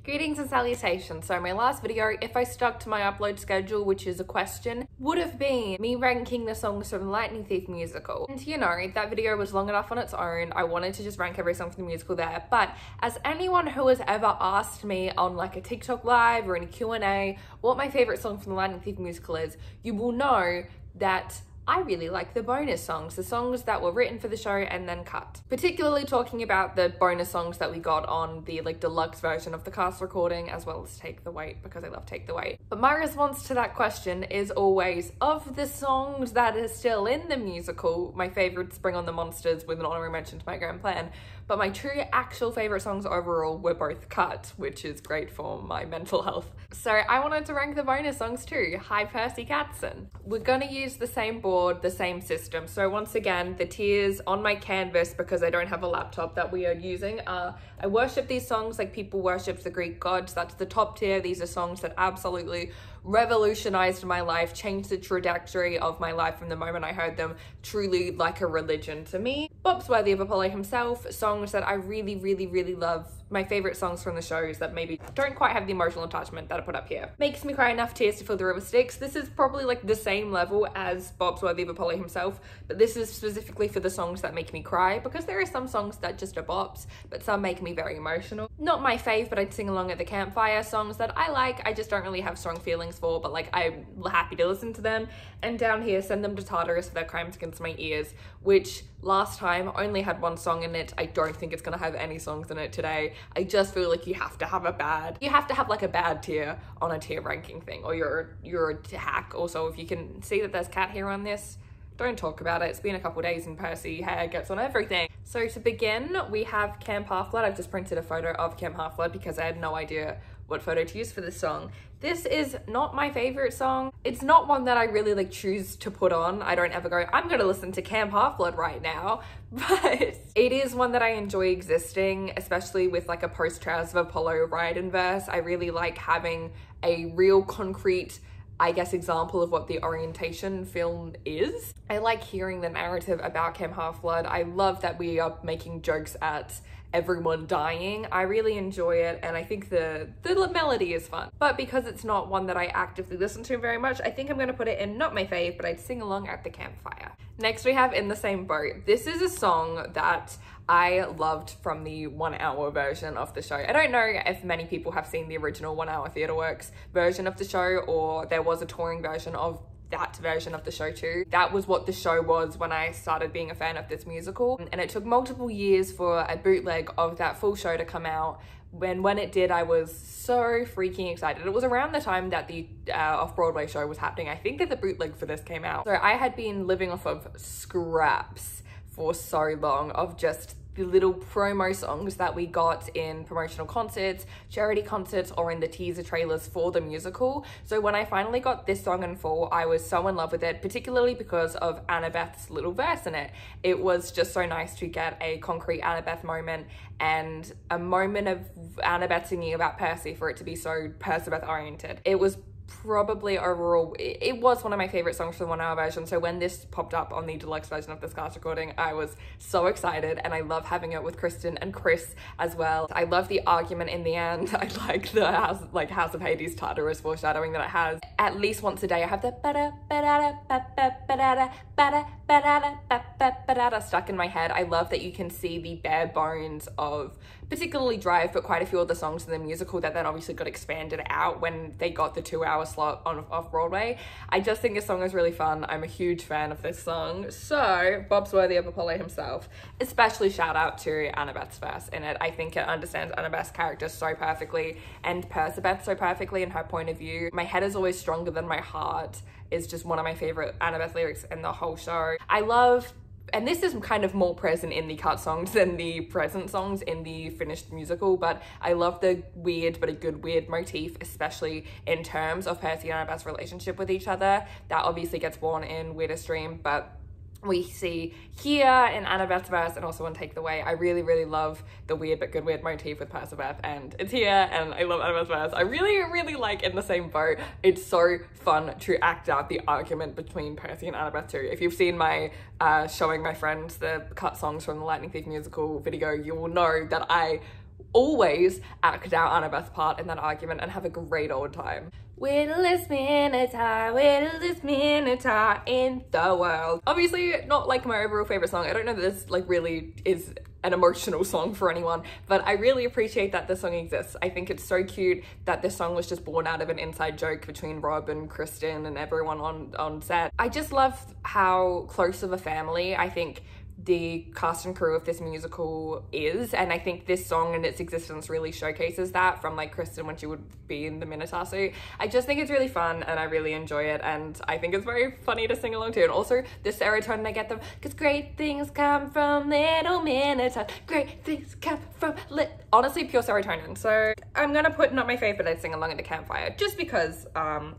Greetings and salutations. So my last video, if I stuck to my upload schedule, which is a question, would have been me ranking the songs from the Lightning Thief musical. And you know, that video was long enough on its own. I wanted to just rank every song from the musical there. But as anyone who has ever asked me on like a TikTok live or in a Q&A what my favorite song from the Lightning Thief musical is, you will know that I really like the bonus songs, the songs that were written for the show and then cut. Particularly talking about the bonus songs that we got on the like deluxe version of the cast recording, as well as Take the Weight, because I love Take the Weight. But my response to that question is always, of the songs that are still in the musical, my favorites Bring on the Monsters with an honorary mention to My Grand Plan. But my true actual favorite songs overall were both cut, which is great for my mental health. So I wanted to rank the bonus songs too. Hi Percy Katzen. We're gonna use the same board, the same system. So once again, the tiers on my canvas, because I don't have a laptop, that we are using are, I worship these songs like people worship the Greek gods. That's the top tier. These are songs that absolutely revolutionized my life, changed the trajectory of my life from the moment I heard them, truly like a religion to me. Bob's worthy of Apollo himself, songs that I really love. My favorite songs from the shows that maybe don't quite have the emotional attachment that I put up here. Makes Me Cry Enough Tears to Fill the River Styx. This is probably like the same level as Bob's Worthy of Apollo himself, but this is specifically for the songs that make me cry, because there are some songs that just are bops, but some make me very emotional. Not my fave, but I'd sing along at the campfire. Songs that I like, I just don't really have strong feelings for, but like I'm happy to listen to them. And down here, Send Them to Tartarus for Their Crimes Against My Ears, which last time only had one song in it. I don't think it's gonna have any songs in it today. I just feel like you have to have like a bad tier on a tier ranking thing, or you're a hack. Also, if you can see that there's cat hair on this, don't talk about it. It's been a couple days and Percy hair gets on everything. So to begin, we have Camp Half-Blood. I've just printed a photo of Camp Half-Blood because I had no idea what photo to use for this song. This is not my favorite song. It's not one that I really like choose to put on. I don't ever go, I'm gonna listen to Camp Half-Blood right now, but it is one that I enjoy existing, especially with like a post-Trials of Apollo ride and verse. I really like having a real concrete, I guess, example of what the orientation film is. I like hearing the narrative about Camp Half-Blood. I love that we are making jokes at everyone dying. I really enjoy it, and I think the melody is fun. But because it's not one that I actively listen to very much, I think I'm gonna put it in not my fave, but I'd sing along at the campfire. Next we have In the Same Boat. This is a song that I loved from the 1 hour version of the show. I don't know if many people have seen the original 1 hour TheatreWorks version of the show, or there was a touring version of that version of the show too. That was what the show was when I started being a fan of this musical, and it took multiple years for a bootleg of that full show to come out. When it did, I was so freaking excited. It was around the time that the off-Broadway show was happening. I think that the bootleg for this came out. So I had been living off of scraps for so long of just the little promo songs that we got in promotional concerts, charity concerts, or in the teaser trailers for the musical. So when I finally got this song in full, I was so in love with it, particularly because of Annabeth's little verse in it. It was just so nice to get a concrete Annabeth moment and a moment of Annabeth singing about Percy for it to be so Percibeth oriented. It was probably overall, it was one of my favorite songs from the 1 hour version. So when this popped up on the deluxe version of this cast recording, I was so excited, and I love having it with Kristen and Chris as well. I love the argument in the end. I like the House of Hades Tartarus foreshadowing that it has. At least once a day I have the stuck in my head. I love that you can see the bare bones of particularly Drive, but quite a few of the songs in the musical that then obviously got expanded out when they got the 2 hour slot on off-Broadway. I just think this song is really fun. I'm a huge fan of this song. So Bob's worthy of Apollo himself. Especially shout out to Annabeth's verse in it. I think it understands Annabeth's character so perfectly and Percibeth so perfectly in her point of view. My head is always stronger than my heart is just one of my favorite Annabeth lyrics in the whole show. I love, and this is kind of more present in the cut songs than the present songs in the finished musical, but I love the weird but a good weird motif, especially in terms of Percy and Annabeth's relationship with each other. That obviously gets born in Weirdest Dream, but we see here in Annabeth's verse and also in Take the Way. I really love the weird but good weird motif with Percibeth, and it's here, and I love Annabeth's verse. I really like In the Same Boat. It's so fun to act out the argument between Percy and Annabeth too. If you've seen my showing my friends the cut songs from the Lightning Thief musical video, you will know that I always act out Annabeth's part in that argument and have a great old time. Whittlest minotaur in the world. Obviously not like my overall favorite song. I don't know that this like really is an emotional song for anyone, but I really appreciate that this song exists. I think it's so cute that this song was just born out of an inside joke between Rob and Kristen and everyone on set. I just love how close of a family I think the cast and crew of this musical is, and I think this song and its existence really showcases that, from like Kristen when she would be in the Minotaur suit. I just think it's really fun and I really enjoy it, and I think it's very funny to sing along to. And also the serotonin I get them, because great things come from little Minotaurs, great things come from honestly pure serotonin. So I'm gonna put not my favorite, I'd sing along at the campfire, just because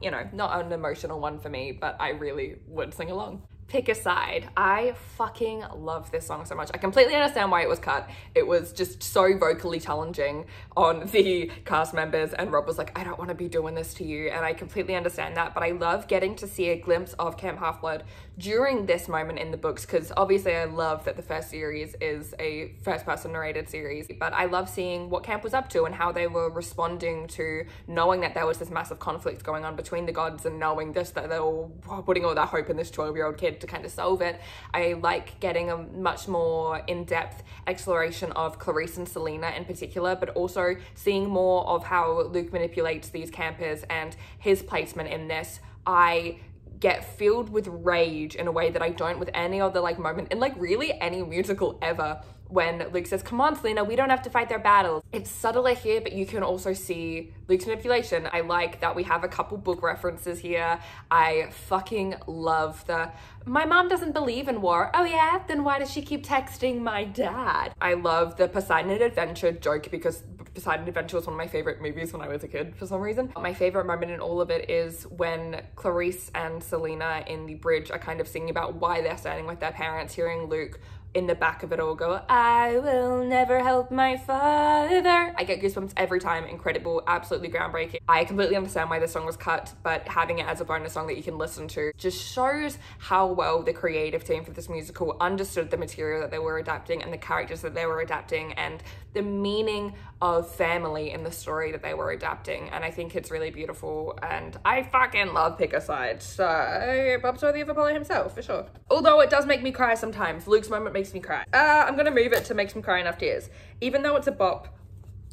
you know, not an emotional one for me, but I really would sing along. Pick a side. I fucking love this song so much. I completely understand why it was cut. It was just so vocally challenging on the cast members, and Rob was like, I don't want to be doing this to you, and I completely understand that, but I love getting to see a glimpse of Camp Half-Blood during this moment in the books, because obviously I love that the first series is a first-person narrated series, but I love seeing what camp was up to and how they were responding to knowing that there was this massive conflict going on between the gods, and knowing this, that they were putting all that hope in this 12-year-old kid to kind of solve it. I like getting a much more in-depth exploration of Clarice and Selena in particular, but also seeing more of how Luke manipulates these campers and his placement in this. I get filled with rage in a way that I don't with any other like moment in like really any musical ever, when Luke says, come on Selena, we don't have to fight their battles. It's subtler here, but you can also see Luke's manipulation. I like that we have a couple book references here. I fucking love the, my mom doesn't believe in war. Oh yeah? Then why does she keep texting my dad? I love the Poseidon Adventure joke, because Poseidon Adventure was one of my favorite movies when I was a kid for some reason. My favorite moment in all of it is when Clarice and Selena in the bridge are kind of singing about why they're standing with their parents, hearing Luke in the back of it all go, I will never help my father. I get goosebumps every time. Incredible, absolutely groundbreaking. I completely understand why this song was cut, but having it as a bonus song that you can listen to just shows how well the creative team for this musical understood the material that they were adapting and the characters that they were adapting and the meaning of family in the story that they were adapting. And I think it's really beautiful, and I fucking love Pick a Side. So Bob's worthy of Apollo himself, for sure. Although it does make me cry sometimes. Luke's moment makes me cry. I'm gonna move it to Makes Me Cry Enough Tears. Even though it's a bop,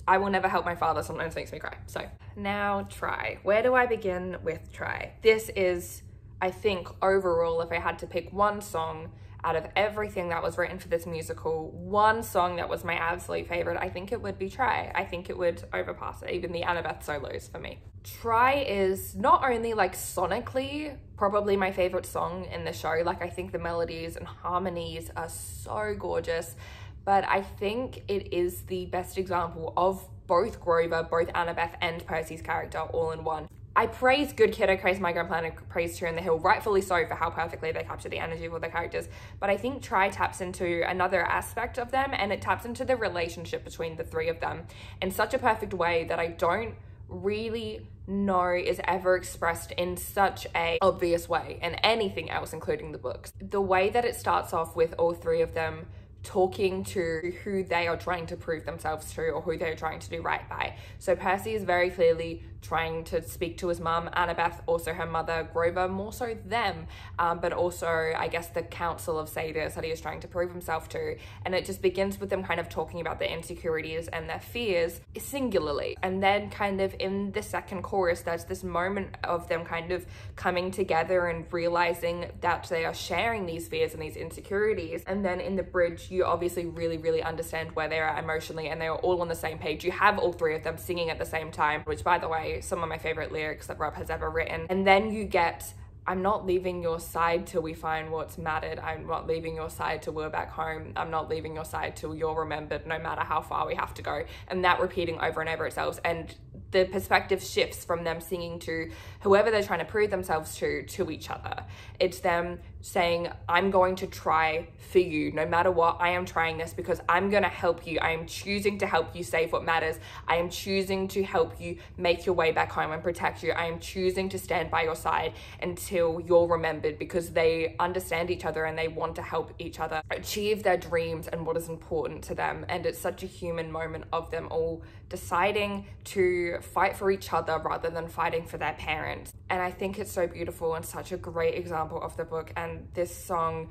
I Will Never Help My Father sometimes makes me cry. So now Try. Where do I begin with Try? This is, I think overall, if I had to pick one song out of everything that was written for this musical, one song that was my absolute favorite, I think it would be Try. I think it would overpass it, even the Annabeth solos for me. Try is not only like sonically probably my favorite song in the show, like I think the melodies and harmonies are so gorgeous, but I think it is the best example of both Grover, both Annabeth and Percy's character all in one. I praise Good Kiddo, praise Migraine Plan, and praise Tear in the Hill, rightfully so, for how perfectly they capture the energy of all the characters. But I think Try taps into another aspect of them, and it taps into the relationship between the three of them in such a perfect way that I don't really know is ever expressed in such a obvious way in anything else, including the books. The way that it starts off with all three of them talking to who they are trying to prove themselves to, or who they're trying to do right by. So Percy is very clearly trying to speak to his mum, Annabeth, also her mother, Grover, more so them, but also I guess the council of satyrs that he is trying to prove himself to. And it just begins with them kind of talking about their insecurities and their fears singularly. And then kind of in the second chorus, there's this moment of them kind of coming together and realizing that they are sharing these fears and these insecurities. And then in the bridge, you obviously really understand where they are emotionally, and they are all on the same page. You have all three of them singing at the same time, which, by the way, some of my favorite lyrics that Rob has ever written. And then you get, I'm not leaving your side till we find what's mattered. I'm not leaving your side till we're back home. I'm not leaving your side till you're remembered, no matter how far we have to go. And that repeating over and over itself. And the perspective shifts from them singing to whoever they're trying to prove themselves to each other. It's them saying, I'm going to try for you. No matter what, I am trying this because I'm gonna help you. I am choosing to help you save what matters. I am choosing to help you make your way back home and protect you. I am choosing to stand by your side until you're remembered, because they understand each other and they want to help each other achieve their dreams and what is important to them. And it's such a human moment of them all deciding to fight for each other rather than fighting for their parents. And I think it's so beautiful and such a great example of the book. And this song,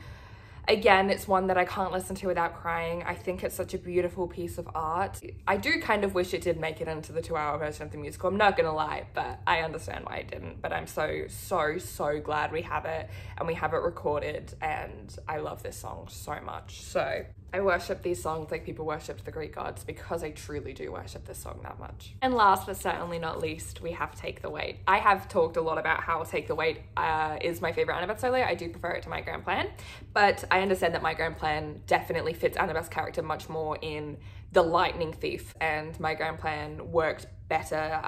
again, it's one that I can't listen to without crying. I think it's such a beautiful piece of art. I do kind of wish it did make it into the 2-hour version of the musical, I'm not gonna lie, but I understand why it didn't. But I'm so glad we have it, and we have it recorded, and I love this song so much. So I worship these songs like people worshipped the Greek gods, because I truly do worship this song that much. And last but certainly not least, we have Take the Weight. I have talked a lot about how Take the Weight is my favorite Annabeth solo. I do prefer it to My Grand Plan, but I understand that My Grand Plan definitely fits Annabeth's character much more in The Lightning Thief, and My Grand Plan worked better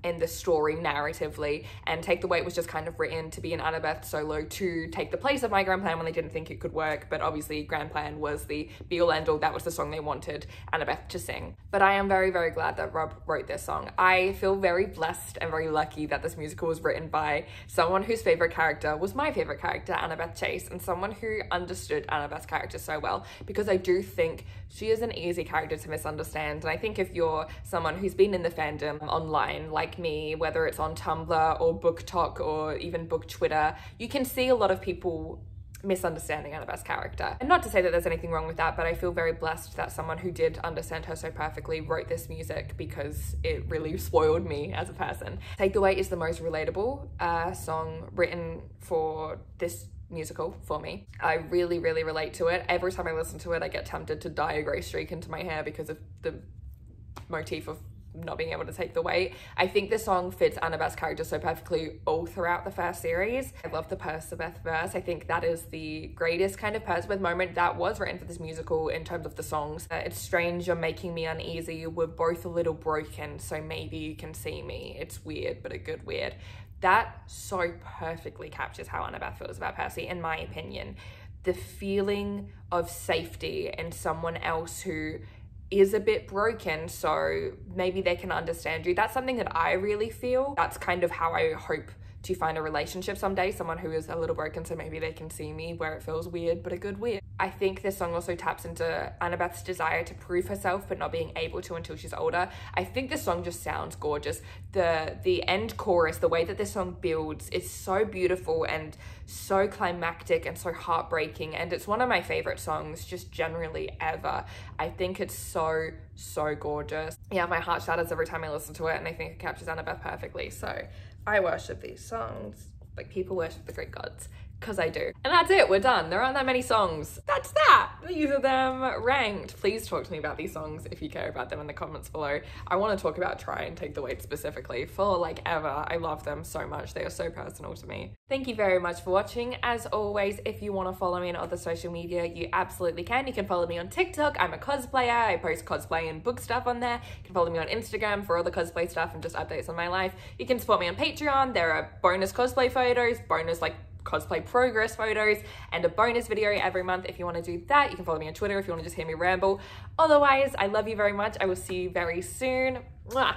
in the story narratively, and Take the Weight was just kind of written to be an Annabeth solo to take the place of My Grand Plan when they didn't think it could work. But obviously Grand Plan was the be-all end-all, that was the song they wanted Annabeth to sing. But I am very glad that Rob wrote this song. I feel very blessed and very lucky that this musical was written by someone whose favorite character was my favorite character, Annabeth Chase, and someone who understood Annabeth's character so well, because I do think she is an easy character to misunderstand. And I think if you're someone who's been in the fandom online like me, whether it's on Tumblr or BookTok or even Book Twitter, you can see a lot of people misunderstanding Annabeth's character. And not to say that there's anything wrong with that, but I feel very blessed that someone who did understand her so perfectly wrote this music, because it really spoiled me as a person. Take the Weight is the most relatable song written for this musical for me. I really relate to it. Every time I listen to it, I get tempted to dye a grey streak into my hair because of the motif of not being able to take the weight. I think the song fits Annabeth's character so perfectly all throughout the first series. I love the Perciveth verse. I think that is the greatest kind of Perciveth moment that was written for this musical in terms of the songs. It's strange, you're making me uneasy, we're both a little broken, so maybe you can see me. It's weird, but a good weird. That so perfectly captures how Annabeth feels about Percy, in my opinion. The feeling of safety in someone else who is a bit broken, so maybe they can understand you. That's something that I really feel. That's kind of how I hope to find a relationship someday, someone who is a little broken, so maybe they can see me where it feels weird, but a good weird. I think this song also taps into Annabeth's desire to prove herself, but not being able to until she's older. I think this song just sounds gorgeous. The end chorus, the way that this song builds, is so beautiful and so climactic and so heartbreaking, and it's one of my favorite songs just generally ever. I think it's so gorgeous. Yeah, my heart shatters every time I listen to it, and I think it captures Annabeth perfectly. So I worship these songs like people worship the Greek gods, because I do. And that's it, we're done. There aren't that many songs. That's that. These are them ranked. Please talk to me about these songs if you care about them in the comments below. I want to talk about Try and Take the Weight specifically for like ever. I love them so much. They are so personal to me. Thank you very much for watching. As always, if you want to follow me on other social media, you absolutely can. You can follow me on TikTok. I'm a cosplayer. I post cosplay and book stuff on there. You can follow me on Instagram for all the cosplay stuff and just updates on my life. You can support me on Patreon. There are bonus cosplay photos, bonus like cosplay progress photos, and a bonus video every month if you want to do that. You can follow me on Twitter if you want to just hear me ramble. Otherwise, I love you very much. I will see you very soon. Mwah.